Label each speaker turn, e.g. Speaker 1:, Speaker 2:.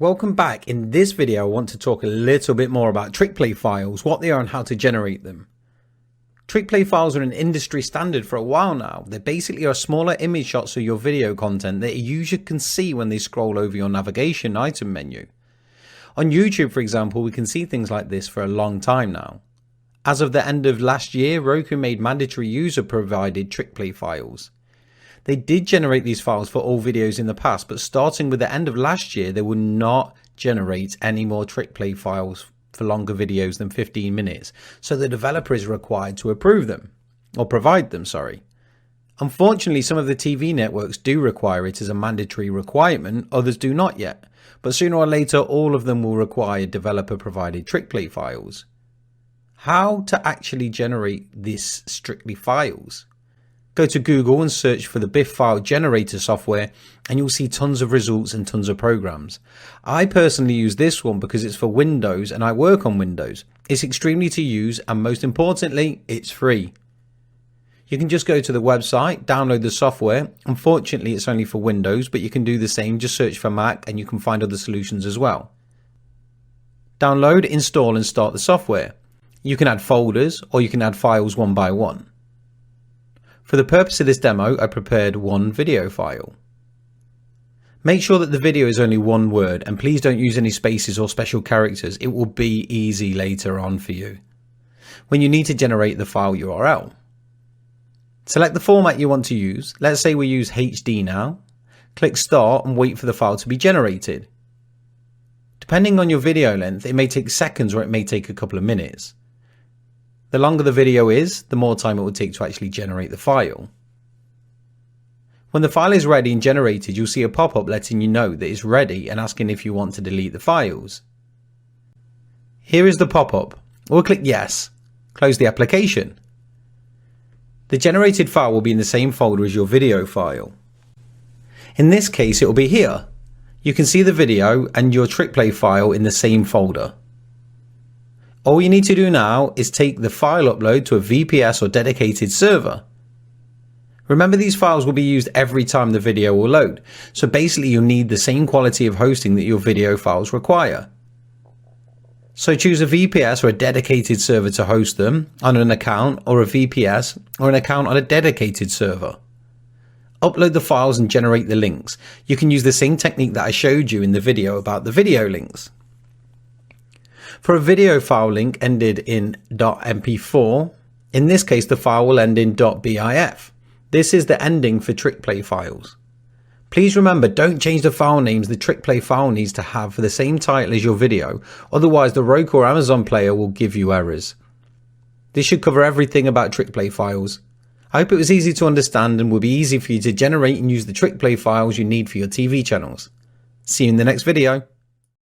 Speaker 1: Welcome back. In this video I want to talk a little bit more about trick play files, what they are and how to generate them. Trick play files are an industry standard for a while now. They basically are smaller image shots of your video content that a user can see when they scroll over your navigation item menu. On YouTube, for example, we can see things like this for a long time now. As of the end of last year, Roku made mandatory user provided trick play files. They did generate these files for all videos in the past, but starting with the end of last year, they will not generate any more trick play files for longer videos than 15 minutes. So the developer is required to approve them, or provide them, sorry. Unfortunately, some of the TV networks do require it as a mandatory requirement, others do not yet. But sooner or later, all of them will require developer provided trick play files. How to actually generate these strictly files? Go to Google and search for the BIF file generator software and you'll see tons of results and tons of programs. I personally use this one because it's for Windows and I work on Windows. It's extremely to use and most importantly, it's free. You can just go to the website, download the software. Unfortunately, it's only for Windows, but you can do the same. Just search for Mac and you can find other solutions as well. Download, install and start the software. You can add folders or you can add files one by one. For the purpose of this demo, I prepared one video file. Make sure that the video is only one word and please don't use any spaces or special characters. It will be easy later on for you when you need to generate the file URL. Select the format you want to use. Let's say we use HD now. Click Start and wait for the file to be generated. Depending on your video length, it may take seconds or it may take a couple of minutes. The longer the video is, the more time it will take to actually generate the file. When the file is ready and generated, you'll see a pop-up letting you know that it's ready and asking if you want to delete the files. Here is the pop-up. We'll click Yes. Close the application. The generated file will be in the same folder as your video file. In this case, it will be here. You can see the video and your trick play file in the same folder. All you need to do now is take the file upload to a VPS or dedicated server. Remember, these files will be used every time the video will load. So basically you'll need the same quality of hosting that your video files require. So choose a VPS or a dedicated server to host them on an account, or a VPS or an account on a dedicated server. Upload the files and generate the links. You can use the same technique that I showed you in the video about the video links. For a video file link ended in .mp4, in this case the file will end in .bif. This is the ending for trick play files. Please remember, don't change the file names the trick play file needs to have for the same title as your video, otherwise the Roku or Amazon player will give you errors. This should cover everything about trick play files. I hope it was easy to understand and will be easy for you to generate and use the trick play files you need for your TV channels. See you in the next video.